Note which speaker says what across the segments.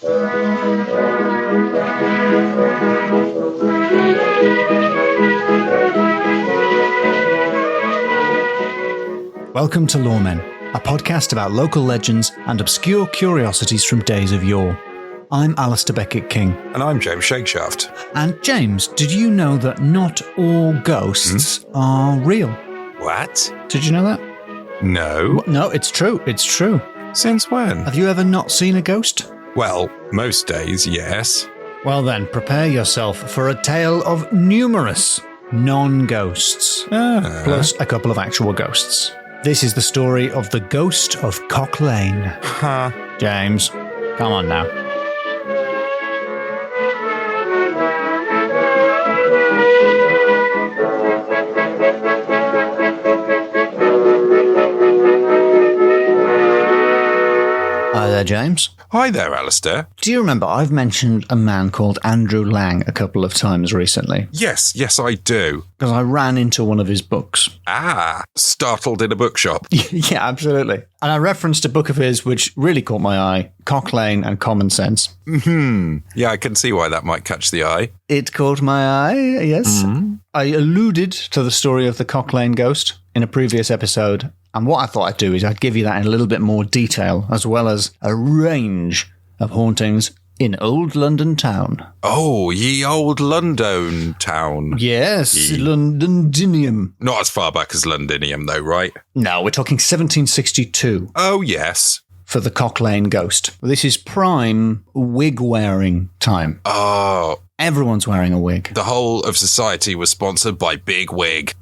Speaker 1: Welcome to Loremen, a podcast about local legends and obscure curiosities from days of yore. I'm Alasdair Beckett-King.
Speaker 2: And I'm James Shakeshaft.
Speaker 1: And James, did you know that not all ghosts are real?
Speaker 2: What?
Speaker 1: Did you know that?
Speaker 2: No.
Speaker 1: No, it's true. It's true.
Speaker 2: Since when?
Speaker 1: Have you ever not seen a ghost?
Speaker 2: Well, most days, yes.
Speaker 1: Well then, prepare yourself for a tale of numerous non-ghosts, plus a couple of actual ghosts. This is the story of the ghost of Cock Lane.
Speaker 2: Huh.
Speaker 1: James, come on now. Hi there, James.
Speaker 2: Hi there, Alasdair.
Speaker 1: Do you remember I've mentioned a man called Andrew Lang a couple of times recently?
Speaker 2: Yes, I do.
Speaker 1: Because I ran into one of his books.
Speaker 2: Startled in a bookshop.
Speaker 1: Yeah, absolutely. And I referenced a book of his which really caught my eye, Cock Lane and Common Sense.
Speaker 2: Yeah, I can see why that might catch the eye.
Speaker 1: It caught my eye, yes. I alluded to the story of the Cock Lane ghost in a previous episode. And what I thought I'd do is I'd give you that in a little bit more detail, as well as a range of hauntings in Old London town.
Speaker 2: Oh, ye old London town.
Speaker 1: Yes, Londinium.
Speaker 2: Not as far back as Londinium, though, right?
Speaker 1: No, we're talking 1762
Speaker 2: Oh, yes.
Speaker 1: for the Cock Lane ghost. This is prime wig-wearing time.
Speaker 2: Oh,
Speaker 1: Everyone's wearing a wig.
Speaker 2: the whole of society was sponsored by Big Wig.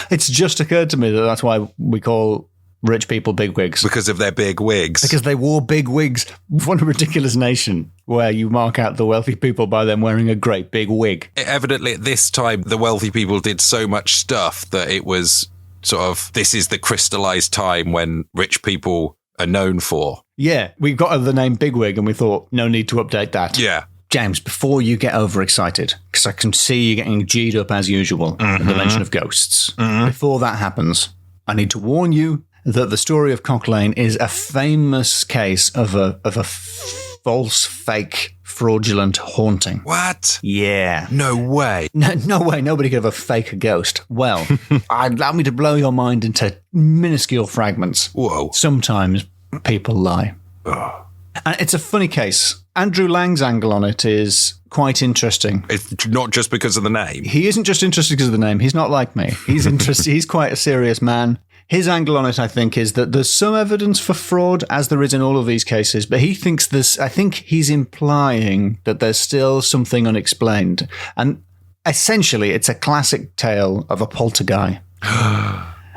Speaker 1: It's just occurred to me that that's why we call rich people bigwigs.
Speaker 2: Because of their big wigs.
Speaker 1: Because they wore big wigs. What a ridiculous nation where you mark out the wealthy people by them wearing a great big wig.
Speaker 2: Evidently, at this time, the wealthy people did so much stuff that it was sort of, this is the crystallized time when rich people are known for.
Speaker 1: Yeah, we got the name bigwig and we thought, no need to update that.
Speaker 2: Yeah.
Speaker 1: James, before you get overexcited, because I can see you getting G'd up as usual at the mention of ghosts, before that happens, I need to warn you that the story of Cock Lane is a famous case of a false, fake, fraudulent haunting.
Speaker 2: What?
Speaker 1: Yeah.
Speaker 2: No way.
Speaker 1: No way, nobody could have a fake ghost. Well, allow me to blow your mind into minuscule fragments.
Speaker 2: Whoa.
Speaker 1: Sometimes people lie.
Speaker 2: Oh.
Speaker 1: And it's a funny case. Andrew Lang's angle on it is quite interesting.
Speaker 2: It's not just because of the name.
Speaker 1: He isn't just interested because of the name. He's not like me. He's interested. He's quite a serious man. His angle on it, I think, is that there's some evidence for fraud, as there is in all of these cases, but he thinks there's, I think he's implying that there's still something unexplained. And essentially, it's a classic tale of a poltergeist.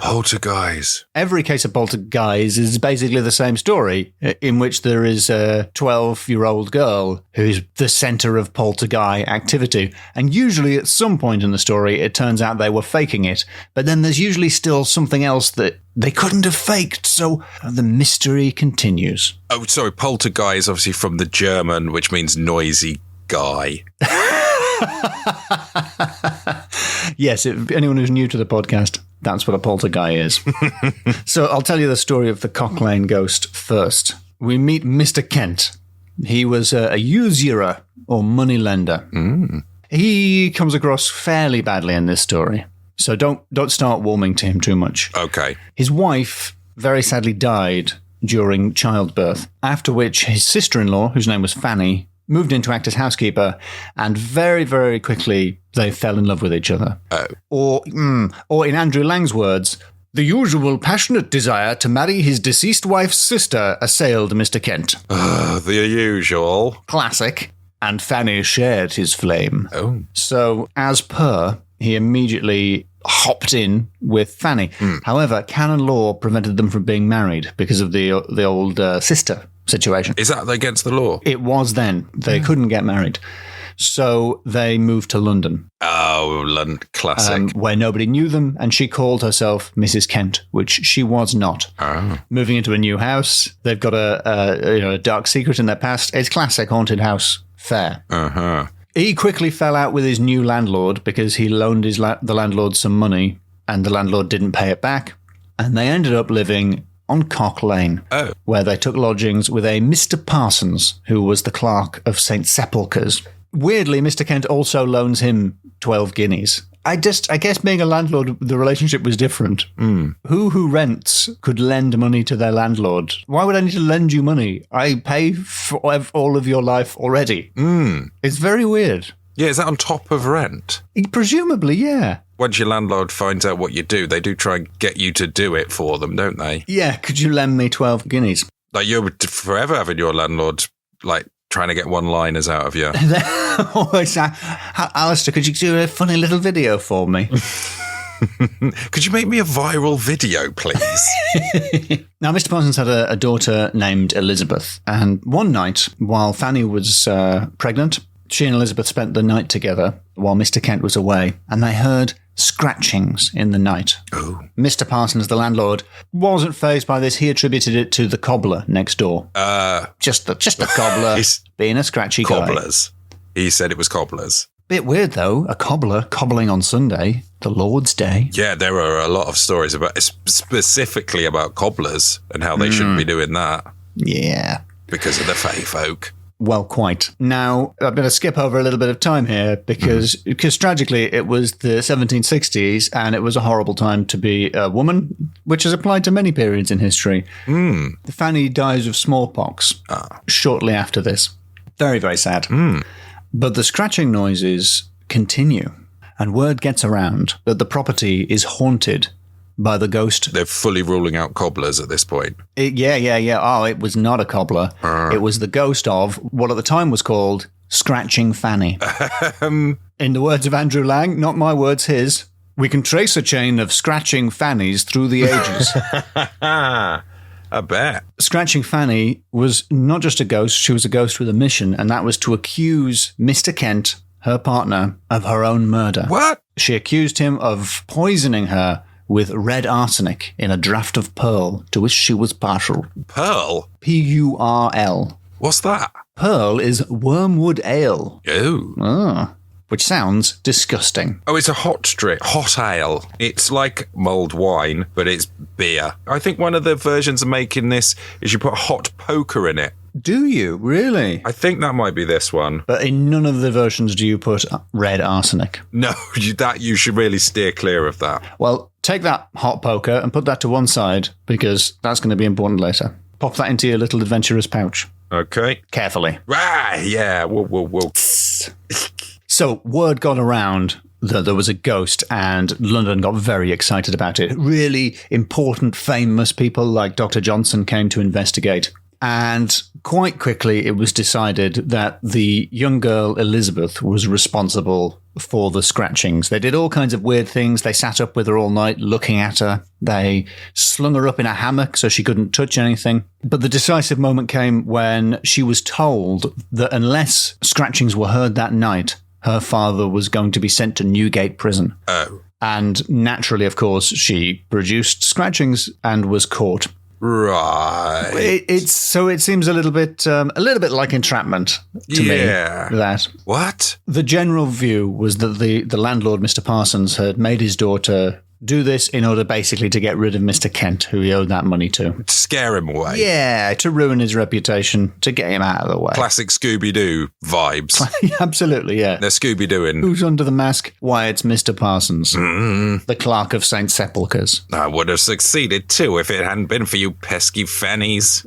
Speaker 2: Polterguys.
Speaker 1: Every case of poltergeist is basically the same story, in which there is a 12-year-old girl who's the center of poltergeist activity. And usually at some point in the story, it turns out they were faking it. But then there's usually still something else that they couldn't have faked. So the mystery continues.
Speaker 2: Oh, sorry. Poltergeist, obviously from the German, which means noisy guy.
Speaker 1: Yes, anyone who's new to the podcast, that's what a poltergeist is. So I'll tell you the story of the Cock Lane ghost first. We meet Mr. Kent. He was a usurer or moneylender. He comes across fairly badly in this story, so don't start warming to him too much.
Speaker 2: Okay.
Speaker 1: His wife very sadly died during childbirth, after which his sister-in-law, whose name was Fanny, moved in to act as housekeeper, and very, very quickly they fell in love with each other.
Speaker 2: Oh.
Speaker 1: Or in Andrew Lang's words, the usual passionate desire to marry his deceased wife's sister assailed Mr. Kent.
Speaker 2: The usual.
Speaker 1: Classic. And Fanny shared his flame.
Speaker 2: Oh.
Speaker 1: So, as per, he immediately hopped in with Fanny. However, canon law prevented them from being married because of the old sister situation.
Speaker 2: Is that against the law?
Speaker 1: It was then. They couldn't get married. So they moved to London.
Speaker 2: Oh, London. Classic.
Speaker 1: Where nobody knew them, and she called herself Mrs. Kent, which she was not.
Speaker 2: Oh.
Speaker 1: Moving into a new house, they've got a dark secret in their past. It's classic haunted house fare.
Speaker 2: Uh-huh.
Speaker 1: He quickly fell out with his new landlord because he loaned the landlord some money, and the landlord didn't pay it back. And they ended up living on Cock Lane, where they took lodgings with a Mr. Parsons, who was the clerk of St. Sepulchre's. Weirdly, Mr. Kent also loans him 12 guineas. I guess being a landlord, the relationship was different. Who rents could lend money to their landlord? Why would I need to lend you money? I pay for all of your life already. It's very weird.
Speaker 2: Yeah, is that on top of rent?
Speaker 1: Presumably, yeah.
Speaker 2: Once your landlord finds out what you do, they do try and get you to do it for them, don't they?
Speaker 1: Yeah, could you lend me 12 guineas?
Speaker 2: Like, you're forever having your landlord, like, trying to get one-liners out of you.
Speaker 1: Alasdair, could you do a funny little video for me?
Speaker 2: Could you make me a viral video, please?
Speaker 1: Now, Mr. Parsons had a daughter named Elizabeth, and one night, while Fanny was pregnant, she and Elizabeth spent the night together while Mr. Kent was away, and they heard scratchings in the night.
Speaker 2: Oh.
Speaker 1: Mr. Parsons, the landlord, wasn't fazed by this. He attributed it to the cobbler next door. Just a cobbler being a scratchy
Speaker 2: cobblers. Guy. He said it was cobblers.
Speaker 1: Bit weird, though. A cobbler cobbling on Sunday, the Lord's Day.
Speaker 2: Yeah, there are a lot of stories specifically about cobblers and how they shouldn't be doing that.
Speaker 1: Yeah.
Speaker 2: Because of the fae folk.
Speaker 1: Well, quite. Now, I'm going to skip over a little bit of time here because tragically it was the 1760s and it was a horrible time to be a woman, which has applied to many periods in history. Fanny dies of smallpox shortly after this. Very, very sad. But the scratching noises continue and word gets around that the property is haunted by the ghost.
Speaker 2: They're fully ruling out cobblers at this point.
Speaker 1: Yeah. Oh, it was not a cobbler. It was the ghost of what at the time was called Scratching Fanny. In the words of Andrew Lang, not my words, his, we can trace a chain of scratching Fannies through the ages.
Speaker 2: I bet.
Speaker 1: Scratching Fanny was not just a ghost, she was a ghost with a mission, and that was to accuse Mr. Kent, her partner, of her own murder.
Speaker 2: What?
Speaker 1: She accused him of poisoning her with red arsenic in a draught of pearl to which she was partial.
Speaker 2: Pearl?
Speaker 1: P-U-R-L.
Speaker 2: What's that?
Speaker 1: Pearl is wormwood ale.
Speaker 2: Oh.
Speaker 1: Which sounds disgusting.
Speaker 2: Oh, it's a hot ale. It's like mulled wine, but it's beer. I think one of the versions of making this is you put hot poker in it.
Speaker 1: Do you? Really?
Speaker 2: I think that might be this one.
Speaker 1: But in none of the versions do you put red arsenic.
Speaker 2: No, you should really steer clear of that.
Speaker 1: Well, take that hot poker and put that to one side because that's going to be important later. Pop that into your little adventurous pouch.
Speaker 2: Okay.
Speaker 1: Carefully.
Speaker 2: Right, yeah. Whoa.
Speaker 1: So word got around that there was a ghost and London got very excited about it. Really important, famous people like Dr. Johnson came to investigate. And quite quickly, it was decided that the young girl, Elizabeth, was responsible for the scratchings. They did all kinds of weird things. They sat up with her all night looking at her. They slung her up in a hammock so she couldn't touch anything. But the decisive moment came when she was told that unless scratchings were heard that night, her father was going to be sent to Newgate prison.
Speaker 2: Oh.
Speaker 1: And naturally, of course, she produced scratchings and was caught.
Speaker 2: Right.
Speaker 1: It seems a little bit like entrapment to me. That
Speaker 2: what
Speaker 1: the general view was that the landlord, Mr. Parsons, had made his daughter do this in order basically to get rid of Mr. Kent, who he owed that money to.
Speaker 2: Scare him away.
Speaker 1: Yeah, to ruin his reputation, to get him out of the way.
Speaker 2: Classic Scooby-Doo vibes.
Speaker 1: Absolutely, yeah.
Speaker 2: They're Scooby-Dooing.
Speaker 1: Who's under the mask? Why, it's Mr. Parsons, the clerk of St. Sepulchre's.
Speaker 2: I would have succeeded too if it hadn't been for you pesky fannies.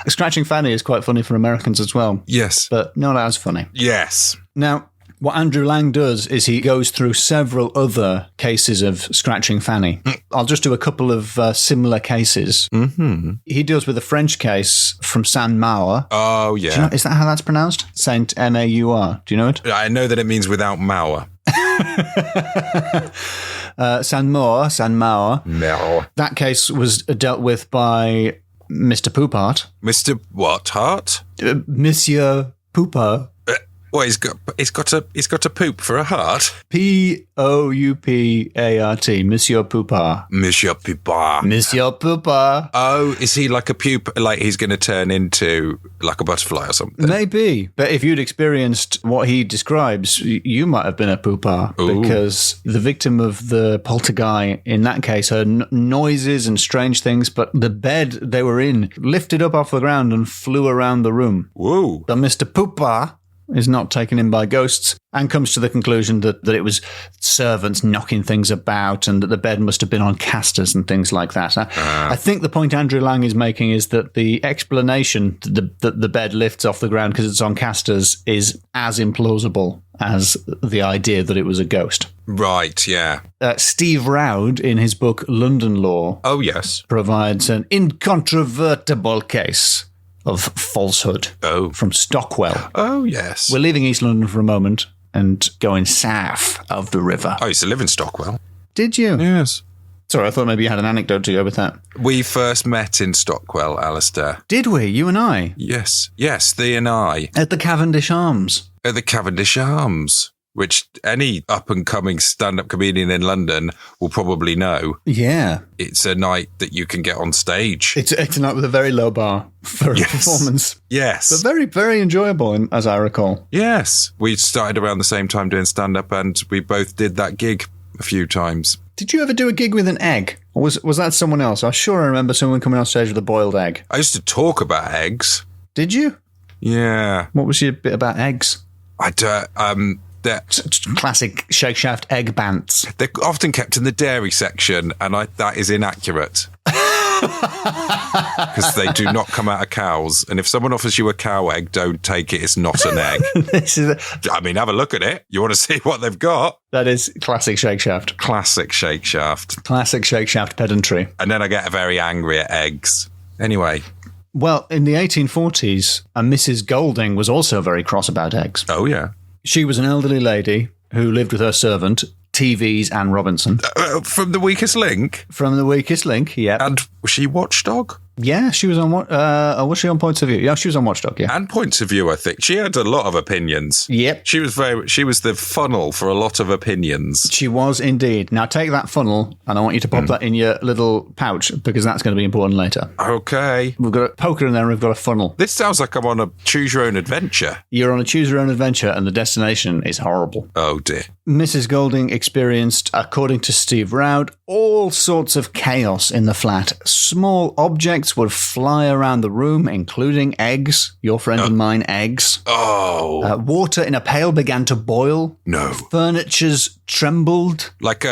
Speaker 1: Scratching Fanny is quite funny for Americans as well.
Speaker 2: Yes.
Speaker 1: But not as funny.
Speaker 2: Yes.
Speaker 1: Now, what Andrew Lang does is he goes through several other cases of scratching Fanny. I'll just do a couple of similar cases. He deals with a French case from Saint-Maur.
Speaker 2: Oh, yeah.
Speaker 1: Do you know, is that how that's pronounced? Saint M-A-U-R. Do you know it?
Speaker 2: I know that it means without Mauer.
Speaker 1: Saint-Maur.
Speaker 2: No.
Speaker 1: That case was dealt with by Mr. Poupart.
Speaker 2: Mr. What? Hart?
Speaker 1: Monsieur Poupart.
Speaker 2: Well, he's got a poop for a heart.
Speaker 1: Poupart, Monsieur Poupart.
Speaker 2: Monsieur Poupart.
Speaker 1: Monsieur Poupart.
Speaker 2: Oh, is he like a pupa? Like he's going to turn into like a butterfly or something?
Speaker 1: Maybe. But if you'd experienced what he describes, you might have been a Poupart.
Speaker 2: Ooh.
Speaker 1: Because the victim of the poltergeist, in that case, heard noises and strange things, but the bed they were in lifted up off the ground and flew around the room.
Speaker 2: Whoa.
Speaker 1: So Mr. Poupart is not taken in by ghosts and comes to the conclusion that it was servants knocking things about and that the bed must have been on casters and things like that. I think the point Andrew Lang is making is that the explanation that the bed lifts off the ground because it's on casters is as implausible as the idea that it was a ghost.
Speaker 2: Right, yeah.
Speaker 1: Steve Roud, in his book London Law,
Speaker 2: Oh, yes.
Speaker 1: provides an incontrovertible case of falsehood from Stockwell.
Speaker 2: Oh, yes.
Speaker 1: We're leaving East London for a moment and going south of the river.
Speaker 2: I used to live in Stockwell.
Speaker 1: Did you?
Speaker 2: Yes.
Speaker 1: Sorry, I thought maybe you had an anecdote to go with that.
Speaker 2: We first met in Stockwell, Alasdair.
Speaker 1: Did we? You and I?
Speaker 2: Yes, thee and I.
Speaker 1: At the Cavendish Arms.
Speaker 2: At the Cavendish Arms, which any up-and-coming stand-up comedian in London will probably know.
Speaker 1: Yeah.
Speaker 2: It's a night that you can get on stage.
Speaker 1: It's a night with a very low bar for a performance.
Speaker 2: Yes.
Speaker 1: But very, very enjoyable, as I recall.
Speaker 2: Yes. We started around the same time doing stand-up, and we both did that gig a few times.
Speaker 1: Did you ever do a gig with an egg? Or was that someone else? I'm sure I remember someone coming on stage with a boiled egg.
Speaker 2: I used to talk about eggs.
Speaker 1: Did you?
Speaker 2: Yeah.
Speaker 1: What was your bit about eggs? Classic Shakeshaft egg bants.
Speaker 2: They're often kept in the dairy section, and that is inaccurate. Because they do not come out of cows. And if someone offers you a cow egg, don't take it. It's not an egg. Have a look at it. You want to see what they've got?
Speaker 1: That is classic Shakeshaft.
Speaker 2: Classic Shakeshaft.
Speaker 1: Classic Shakeshaft pedantry.
Speaker 2: And then I get very angry at eggs. Anyway.
Speaker 1: Well, in the 1840s, a Mrs. Golding was also very cross about eggs.
Speaker 2: Oh, yeah.
Speaker 1: She was an elderly lady who lived with her servant, TV's Anne Robinson.
Speaker 2: From The Weakest Link?
Speaker 1: From The Weakest Link, yeah.
Speaker 2: And was she Watchdog?
Speaker 1: Yeah, she was on was she on Points of View? Yeah, she was on Watchdog, yeah.
Speaker 2: And Points of View, I think. She had a lot of opinions.
Speaker 1: Yep.
Speaker 2: She was the funnel for a lot of opinions.
Speaker 1: She was indeed. Now take that funnel and I want you to pop that in your little pouch because that's going to be important later.
Speaker 2: Okay.
Speaker 1: We've got a poker in there and we've got a funnel.
Speaker 2: This sounds like I'm on a choose your own adventure.
Speaker 1: You're on a choose your own adventure and the destination is horrible.
Speaker 2: Oh dear.
Speaker 1: Mrs. Golding experienced, according to Steve Roud, all sorts of chaos in the flat. Small objects would fly around the room, including eggs. Your friend and mine, eggs.
Speaker 2: Oh.
Speaker 1: Water in a pail began to boil.
Speaker 2: No.
Speaker 1: Furnitures trembled.
Speaker 2: Like,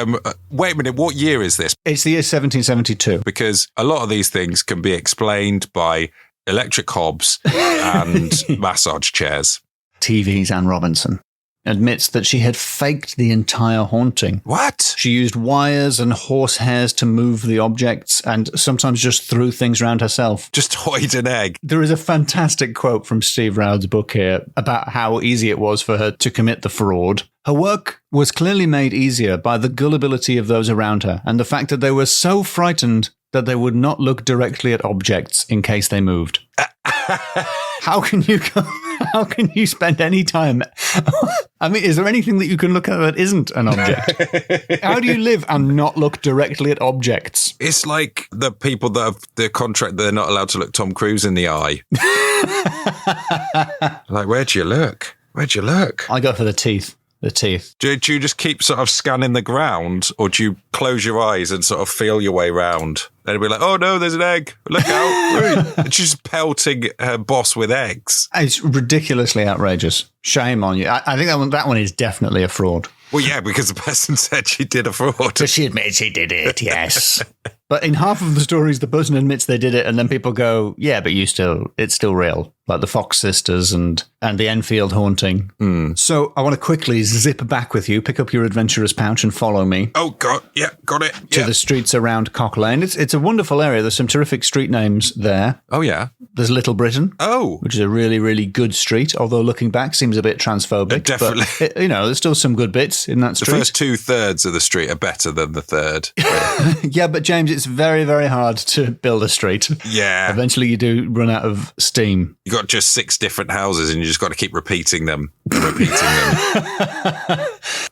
Speaker 2: wait a minute, what year is this?
Speaker 1: It's the year 1772.
Speaker 2: Because a lot of these things can be explained by electric hobs and massage chairs.
Speaker 1: TV's Anne Robinson admits that she had faked the entire haunting.
Speaker 2: What?
Speaker 1: She used wires and horse hairs to move the objects and sometimes just threw things around herself.
Speaker 2: Just hoid an egg.
Speaker 1: There is a fantastic quote from Steve Roud's book here about how easy it was for her to commit the fraud. Her work was clearly made easier by the gullibility of those around her and the fact that they were so frightened that they would not look directly at objects in case they moved. How can you spend any time? I mean, is there anything that you can look at that isn't an object? How do you live and not look directly at objects?
Speaker 2: It's like the people that have the contract, they're not allowed to look Tom Cruise in the eye. Like, where'd you look? Where'd you look?
Speaker 1: I go for the teeth. The teeth.
Speaker 2: Do you just keep sort of scanning the ground, or do you close your eyes and sort of feel your way round? And be like, oh no, there's an egg. Look out. And she's pelting her boss with eggs.
Speaker 1: It's ridiculously outrageous. Shame on you. I think that one is definitely a fraud.
Speaker 2: Well, yeah, because the person said she did a fraud.
Speaker 1: But she admits she did it, yes. But in half of the stories, the person admits they did it, and then people go, yeah, but it's still real. Like the Fox sisters and the Enfield haunting.
Speaker 2: Mm.
Speaker 1: So I want to quickly zip back with you, pick up your adventurous pouch and follow me.
Speaker 2: Oh, God. Yeah, got it.
Speaker 1: To the streets around Cock Lane. It's a wonderful area. There's some terrific street names there.
Speaker 2: Oh, yeah.
Speaker 1: There's Little Britain.
Speaker 2: Oh.
Speaker 1: Which is a really, really good street, although looking back seems a bit transphobic.
Speaker 2: Definitely.
Speaker 1: But, there's still some good bits in that street.
Speaker 2: The first 2/3 of the street are better than the third.
Speaker 1: Yeah, but James, it's very, very hard to build a street.
Speaker 2: Yeah.
Speaker 1: Eventually you do run out of steam.
Speaker 2: You got just 6 different houses and you just got to keep repeating them and repeating them.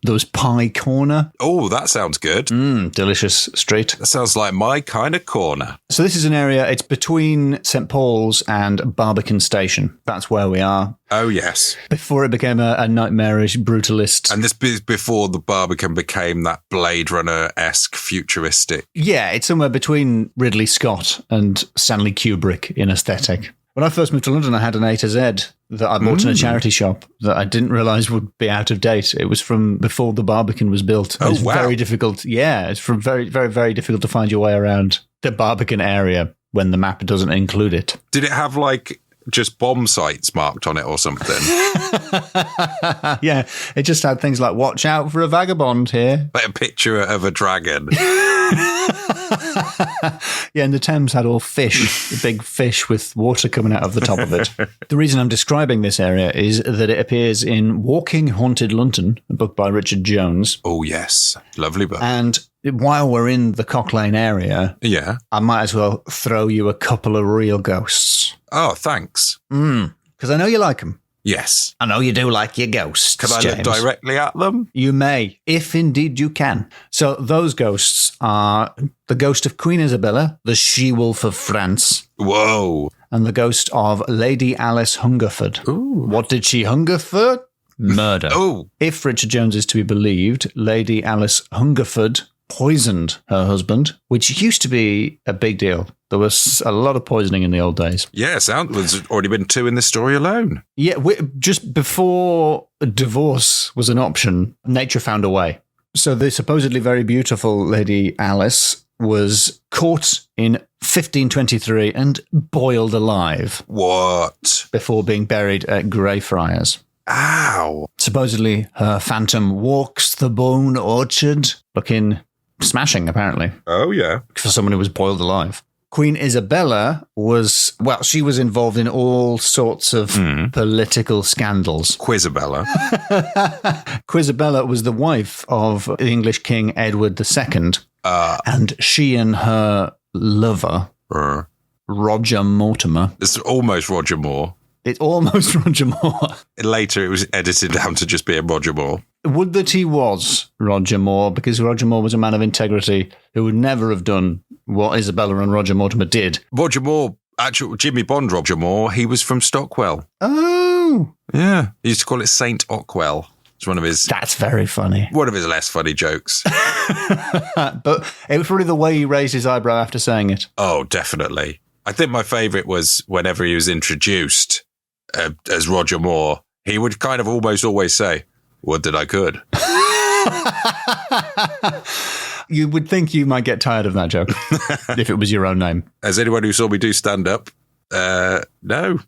Speaker 1: There was Pie Corner.
Speaker 2: Oh, that sounds good.
Speaker 1: Delicious street.
Speaker 2: That sounds like my kind of corner.
Speaker 1: So this is an area, it's between St. Paul's and Barbican Station. That's where we are.
Speaker 2: Oh, yes.
Speaker 1: Before it became a nightmarish brutalist.
Speaker 2: And this is before the Barbican became that Blade Runner-esque futuristic.
Speaker 1: Yeah, it's somewhere between Ridley Scott and Stanley Kubrick in aesthetic. When I first moved to London, I had an A to Z that I bought in a charity shop that I didn't realise would be out of date. It was from before the Barbican was built.
Speaker 2: Oh,
Speaker 1: it's
Speaker 2: wow.
Speaker 1: very difficult. Yeah, it's from very, very, very difficult to find your way around the Barbican area when the map doesn't include it.
Speaker 2: Did it have like just bomb sites marked on it or something?
Speaker 1: Yeah, it just had things like, watch out for a vagabond here.
Speaker 2: Like a picture of a dragon.
Speaker 1: Yeah, and the Thames had all fish, a big fish with water coming out of the top of it. The reason I'm describing this area is that it appears in Walking Haunted London, a book by Richard Jones.
Speaker 2: Oh, yes. Lovely book.
Speaker 1: And while we're in the Cock Lane area,
Speaker 2: Yeah.
Speaker 1: I might as well throw you a couple of real ghosts.
Speaker 2: Oh, thanks.
Speaker 1: Because I know you like them.
Speaker 2: Yes.
Speaker 1: I know you do like your ghosts,
Speaker 2: Can I
Speaker 1: James.
Speaker 2: look directly at them?
Speaker 1: You may, if indeed you can. So those ghosts are the ghost of Queen Isabella, the she-wolf of France,
Speaker 2: Whoa.
Speaker 1: and the ghost of Lady Alice Hungerford.
Speaker 2: Ooh.
Speaker 1: What did she hunger for? Murder.
Speaker 2: Oh.
Speaker 1: If Richard Jones is to be believed, Lady Alice Hungerford poisoned her husband, which used to be a big deal. There was a lot of poisoning in the old days.
Speaker 2: Yeah, there's already been 2 in this story alone.
Speaker 1: Yeah, just before divorce was an option, nature found a way. So the supposedly very beautiful Lady Alice was caught in 1523 and boiled alive
Speaker 2: What?
Speaker 1: before being buried at Greyfriars.
Speaker 2: Ow.
Speaker 1: Supposedly her phantom walks the bone orchard, looking smashing, apparently,
Speaker 2: Oh, yeah.
Speaker 1: for someone who was boiled alive. Queen Isabella was, well, she was involved in all sorts of political scandals.
Speaker 2: Quizabella.
Speaker 1: Quizabella was the wife of the English King Edward II, and she and her lover, Roger Mortimer.
Speaker 2: It's almost Roger Moore.
Speaker 1: It's almost Roger Moore.
Speaker 2: Later, it was edited down to just being Roger Moore.
Speaker 1: Would that he was Roger Moore, because Roger Moore was a man of integrity who would never have done what Isabella and Roger Mortimer did.
Speaker 2: Roger Moore, actual Jimmy Bond Roger Moore, he was from Stockwell.
Speaker 1: Oh,
Speaker 2: Yeah. He used to call it Saint Ockwell. It's one of his
Speaker 1: very funny.
Speaker 2: less funny jokes.
Speaker 1: But it was probably the way he raised his eyebrow after saying it.
Speaker 2: Oh, definitely. I think my favourite was whenever he was introduced as Roger Moore, he would kind of almost always say, "What did I could?"
Speaker 1: You would think you might get tired of that joke if it was your own name.
Speaker 2: As anyone who saw me do stand up, no.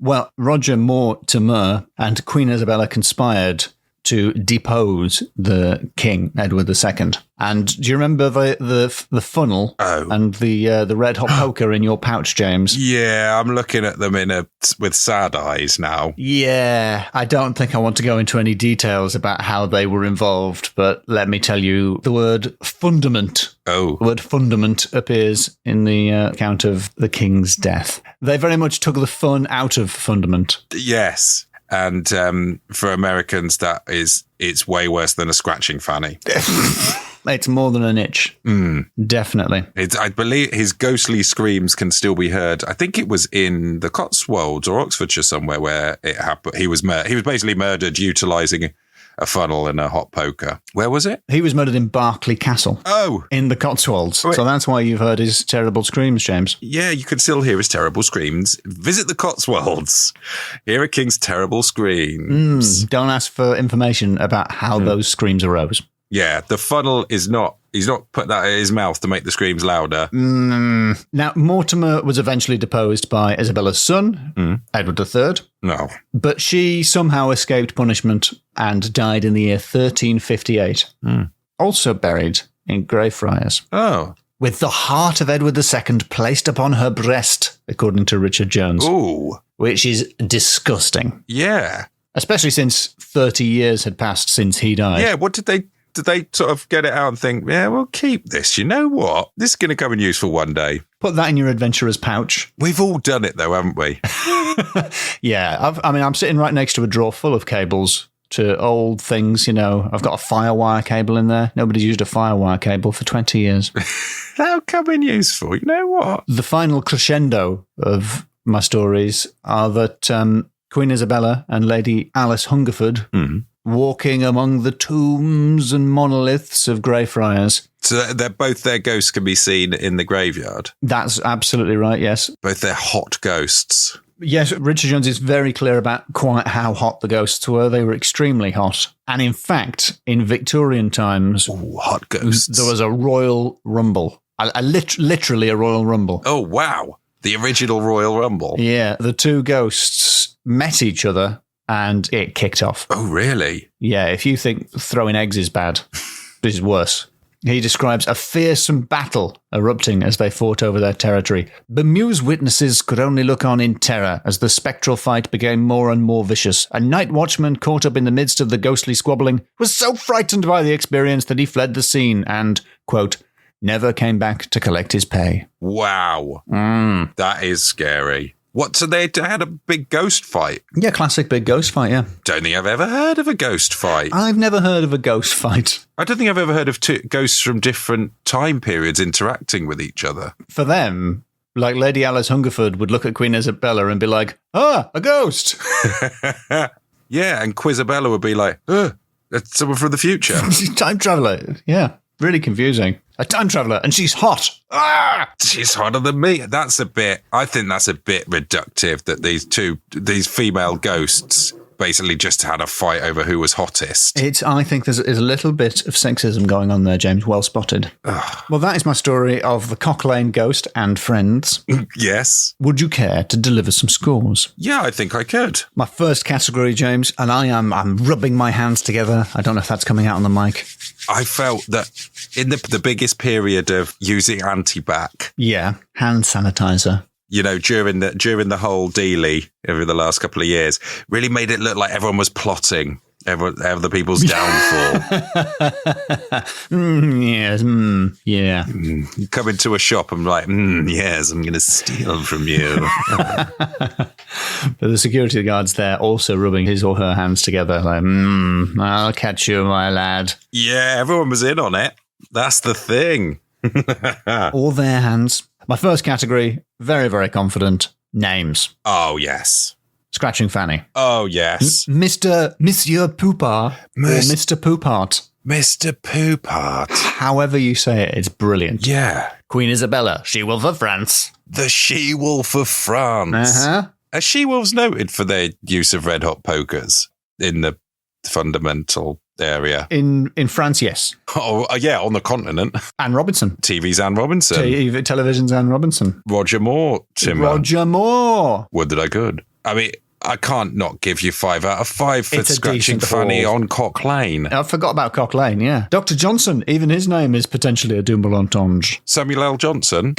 Speaker 1: Well, Roger Mortimer and Queen Isabella conspired to depose the king, Edward II. And do you remember the funnel and the red hot poker in your pouch, James?
Speaker 2: Yeah, I'm looking at them with sad eyes now.
Speaker 1: Yeah, I don't think I want to go into any details about how they were involved, but let me tell you, the word fundament.
Speaker 2: Oh.
Speaker 1: The word fundament appears in the account of the king's death. They very much took the fun out of fundament.
Speaker 2: Yes. And for Americans, it's way worse than a scratching fanny.
Speaker 1: It's more than an itch. Definitely.
Speaker 2: I believe his ghostly screams can still be heard. I think it was in the Cotswolds or Oxfordshire somewhere where it happened. He was basically murdered utilising a funnel and a hot poker. Where was it?
Speaker 1: He was murdered in Berkeley Castle.
Speaker 2: Oh.
Speaker 1: In the Cotswolds.
Speaker 2: Wait.
Speaker 1: So that's why you've heard his terrible screams, James.
Speaker 2: Yeah, you can still hear his terrible screams. Visit the Cotswolds. Hear a king's terrible screams.
Speaker 1: Don't ask for information about how those screams arose.
Speaker 2: Yeah, the funnel is not... He's not put that in his mouth to make the screams louder.
Speaker 1: Now, Mortimer was eventually deposed by Isabella's son, Edward III.
Speaker 2: No.
Speaker 1: But she somehow escaped punishment and died in the year 1358. Also buried in Greyfriars.
Speaker 2: Oh.
Speaker 1: With the heart of Edward II placed upon her breast, according to Richard Jones.
Speaker 2: Ooh.
Speaker 1: Which is disgusting.
Speaker 2: Yeah.
Speaker 1: Especially since 30 years had passed since he died.
Speaker 2: Yeah, what did they Did they sort of get it out and think, yeah, we'll keep this. You know what? This is going to come in useful one day.
Speaker 1: Put that in your adventurer's pouch.
Speaker 2: We've all done it, though, haven't we?
Speaker 1: Yeah. I'm sitting right next to a drawer full of cables to old things, you know. I've got a firewire cable in there. Nobody's used a firewire cable for 20 years.
Speaker 2: That'll come in useful. You know what?
Speaker 1: The final crescendo of my stories are that Queen Isabella and Lady Alice Hungerford walking among the tombs and monoliths of Greyfriars.
Speaker 2: So they're both their ghosts can be seen in the graveyard.
Speaker 1: That's absolutely right, yes.
Speaker 2: Both their hot ghosts.
Speaker 1: Yes, Richard Jones is very clear about quite how hot the ghosts were. They were extremely hot. And in fact, in Victorian times,
Speaker 2: Ooh, hot ghosts.
Speaker 1: There was a royal rumble. Literally a royal rumble.
Speaker 2: Oh, wow. The original Royal Rumble.
Speaker 1: Yeah, the two ghosts met each other and it kicked off.
Speaker 2: Oh, really?
Speaker 1: Yeah, if you think throwing eggs is bad, this is worse. He describes a fearsome battle erupting as they fought over their territory. Bemused witnesses could only look on in terror as the spectral fight became more and more vicious. A night watchman caught up in the midst of the ghostly squabbling was so frightened by the experience that he fled the scene and, quote, never came back to collect his pay.
Speaker 2: Wow. That is scary. What, so they had a big ghost fight?
Speaker 1: Yeah, classic big ghost fight, yeah.
Speaker 2: Don't think I've ever heard of a ghost fight.
Speaker 1: I've never heard of a ghost fight.
Speaker 2: I don't think I've ever heard of two ghosts from different time periods interacting with each other.
Speaker 1: For them, like Lady Alice Hungerford would look at Queen Isabella and be like, a ghost.
Speaker 2: Yeah, and Quizabella would be like, that's someone from the future.
Speaker 1: Time traveller, yeah. Really confusing. A time traveller, and she's hot.
Speaker 2: She's hotter than me. I think that's a bit reductive that these female ghosts basically just had a fight over who was hottest.
Speaker 1: I think there's a little bit of sexism going on there, James. Well spotted. Well, that is my story of the Cock Lane Ghost and Friends.
Speaker 2: Yes.
Speaker 1: Would you care to deliver some scores?
Speaker 2: Yeah, I think I could.
Speaker 1: My first category, James, and I'm rubbing my hands together. I don't know if that's coming out on the mic.
Speaker 2: I felt that in the biggest period of using anti-bac.
Speaker 1: Yeah, hand sanitizer.
Speaker 2: You know, during the whole dealie over the last couple of years, really made it look like everyone was plotting other people's downfall.
Speaker 1: Yes, yeah.
Speaker 2: You come into a shop and like, yes, I'm going to steal from you.
Speaker 1: But the security guard's there also rubbing his or her hands together like, I'll catch you, my lad.
Speaker 2: Yeah, everyone was in on it. That's the thing.
Speaker 1: All their hands. My first category, very, very confident, names.
Speaker 2: Oh, yes.
Speaker 1: Scratching Fanny.
Speaker 2: Oh, yes.
Speaker 1: Monsieur Poupart or Mr. Poupart.
Speaker 2: Mr. Poupart.
Speaker 1: However you say it, it's brilliant.
Speaker 2: Yeah.
Speaker 1: Queen Isabella, she-wolf of France.
Speaker 2: The she-wolf of France. Are she-wolves noted for their use of red-hot pokers in the fundamental area?
Speaker 1: In France, yes.
Speaker 2: Oh, yeah, on the continent.
Speaker 1: Anne Robinson.
Speaker 2: TV's Anne Robinson.
Speaker 1: Television's Anne Robinson.
Speaker 2: Roger Moore, Timber.
Speaker 1: Roger Moore.
Speaker 2: Would that I could. I mean, I can't not give you 5 out of 5 for Scratching Fanny on Cock Lane.
Speaker 1: I forgot about Cock Lane, yeah. Dr. Johnson, even his name is potentially a double entendre.
Speaker 2: Samuel L. Johnson.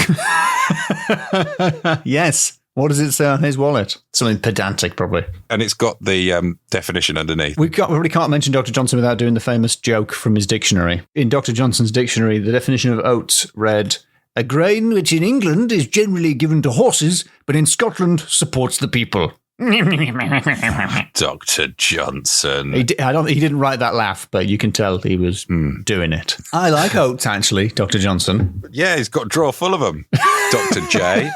Speaker 1: Yes. What does it say on his wallet? Something pedantic, probably.
Speaker 2: And it's got the definition underneath.
Speaker 1: We really can't mention Dr. Johnson without doing the famous joke from his dictionary. In Dr. Johnson's dictionary, the definition of oats read, a grain which in England is generally given to horses, but in Scotland supports the people.
Speaker 2: Dr. Johnson.
Speaker 1: He didn't write that laugh, but you can tell he was doing it. I like oats, actually, Dr. Johnson.
Speaker 2: Yeah, he's got a drawer full of them. Dr. J.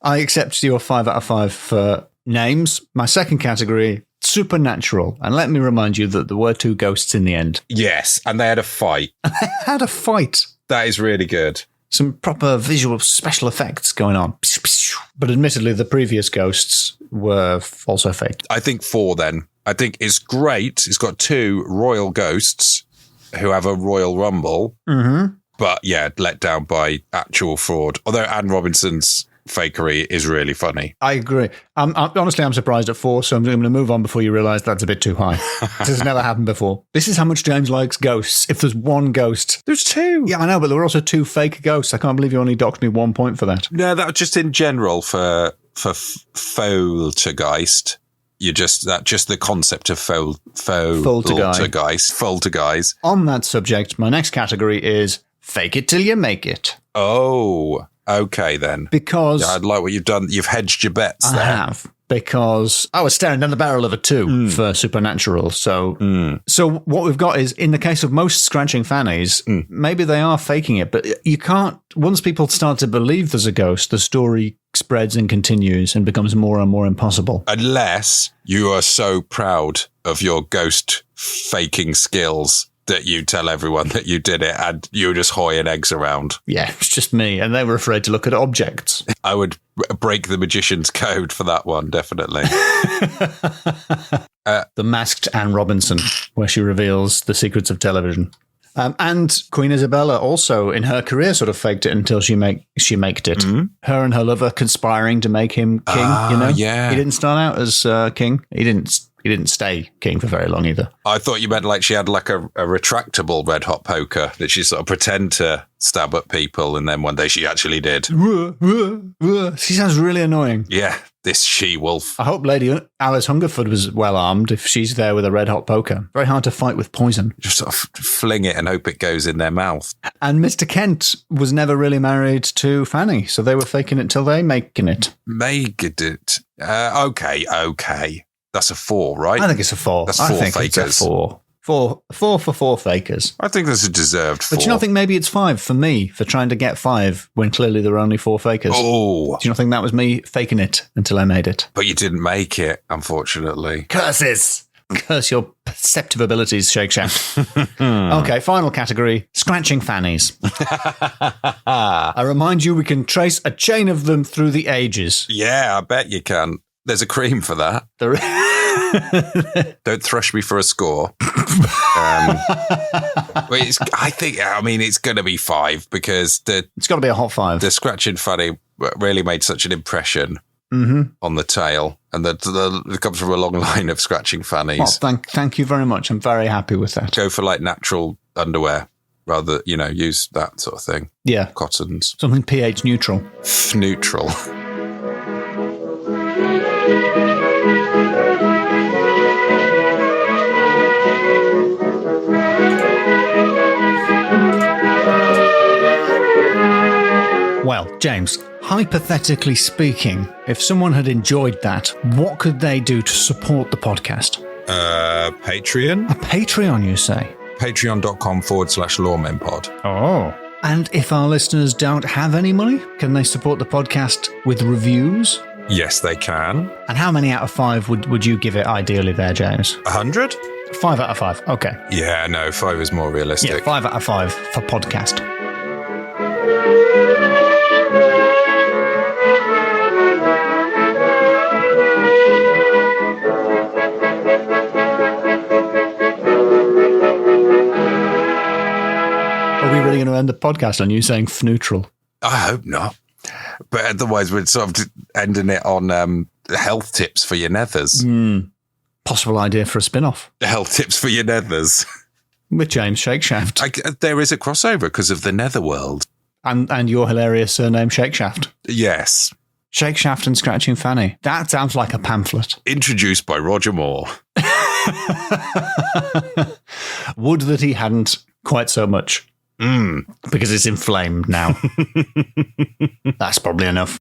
Speaker 1: I accept your 5 out of 5 for names. My second category, supernatural. And let me remind you that there were 2 ghosts in the end.
Speaker 2: Yes, and they had a fight.
Speaker 1: They had a fight.
Speaker 2: That is really good.
Speaker 1: Some proper visual special effects going on. But admittedly, the previous ghosts were also fake.
Speaker 2: I think 4 then. I think it's great. It's got 2 royal ghosts who have a royal rumble. Mm-hmm. But yeah, let down by actual fraud. Although Anne Robinson's fakery is really funny.
Speaker 1: I agree. Honestly, I'm surprised at 4, so I'm going to move on before you realise that's a bit too high. This has never happened before. This is how much James likes ghosts. If there's 1 ghost.
Speaker 2: There's 2.
Speaker 1: Yeah, I know, but there were also 2 fake ghosts. I can't believe you only docked me 1 point for that.
Speaker 2: No, that was just in general for poltergeist. You just the concept of faux
Speaker 1: Poltergeist.
Speaker 2: Poltergeist.
Speaker 1: On that subject, my next category is fake it till you make it.
Speaker 2: Oh, okay then.
Speaker 1: Because
Speaker 2: I like what you've done. You've hedged your bets there.
Speaker 1: I have. Because I was staring down the barrel of a 2 for supernatural. So what we've got is, in the case of most scratching fannies, maybe they are faking it, but you can't, once people start to believe there's a ghost, the story spreads and continues and becomes more and more impossible.
Speaker 2: Unless you are so proud of your ghost faking skills that you tell everyone that you did it and you were just hoying eggs around.
Speaker 1: Yeah, it's just me. And they were afraid to look at objects.
Speaker 2: I would break the magician's code for that one, definitely.
Speaker 1: The Masked Anne Robinson, where she reveals the secrets of television. And Queen Isabella also, in her career, sort of faked it until she maked it. Her and her lover conspiring to make him king,
Speaker 2: Yeah.
Speaker 1: He didn't start out as king. He didn't stay king for very long either.
Speaker 2: I thought you meant like she had like a retractable red hot poker that she sort of pretend to stab at people, and then one day she actually did.
Speaker 1: She sounds really annoying.
Speaker 2: Yeah, this she-wolf.
Speaker 1: I hope Lady Alice Hungerford was well armed if she's there with a red hot poker. Very hard to fight with poison.
Speaker 2: Just sort of fling it and hope it goes in their mouth.
Speaker 1: And Mr. Kent was never really married to Fanny, so they were faking it till they making it.
Speaker 2: Made it. Okay. That's a 4, right?
Speaker 1: I think it's a 4.
Speaker 2: That's 4
Speaker 1: I think
Speaker 2: fakers.
Speaker 1: It's a 4. 4 for 4 fakers.
Speaker 2: I think that's a deserved 4.
Speaker 1: But do you not think maybe it's 5 for me for trying to get 5 when clearly there were only 4 fakers?
Speaker 2: Oh.
Speaker 1: Do you not think that was me faking it until I made it?
Speaker 2: But you didn't make it, unfortunately.
Speaker 1: Curses! Curse your perceptive abilities, Shakeshaft. Okay, final category, scratching fannies. I remind you we can trace a chain of them through the ages.
Speaker 2: Yeah, I bet you can. There's a cream for that. Don't thrush me for a score. It's going to be 5 because
Speaker 1: it's got to be a hot 5.
Speaker 2: The scratching Fanny really made such an impression on the tale, and it comes from a long line of scratching fannies.
Speaker 1: Well, thank you very much. I'm very happy with that.
Speaker 2: Go for like natural underwear rather, use that sort of thing.
Speaker 1: Yeah,
Speaker 2: cottons,
Speaker 1: something pH neutral.
Speaker 2: Neutral.
Speaker 1: Well, James, hypothetically speaking, if someone had enjoyed that, what could they do to support the podcast?
Speaker 2: Patreon?
Speaker 1: A Patreon, you say?
Speaker 2: Patreon.com/LoremenPod.
Speaker 1: Oh. And if our listeners don't have any money, can they support the podcast with reviews?
Speaker 2: Yes, they can.
Speaker 1: And how many out of 5 would you give it ideally there, James?
Speaker 2: 100?
Speaker 1: 5 out of 5. Okay.
Speaker 2: Yeah, no, 5 is more realistic.
Speaker 1: Yeah, 5 out of 5 for podcast. Are we really going to end the podcast on you saying neutral?
Speaker 2: I hope not. But otherwise, we're sort of ending it on health tips for your nethers.
Speaker 1: Possible idea for a spin-off.
Speaker 2: Health tips for your nethers.
Speaker 1: With James Shakeshaft.
Speaker 2: There is a crossover because of the netherworld.
Speaker 1: And your hilarious surname, Shakeshaft.
Speaker 2: Yes.
Speaker 1: Shakeshaft and Scratching Fanny. That sounds like a pamphlet.
Speaker 2: Introduced by Roger Moore.
Speaker 1: Would that he hadn't quite so much. Because it's inflamed now. That's probably enough.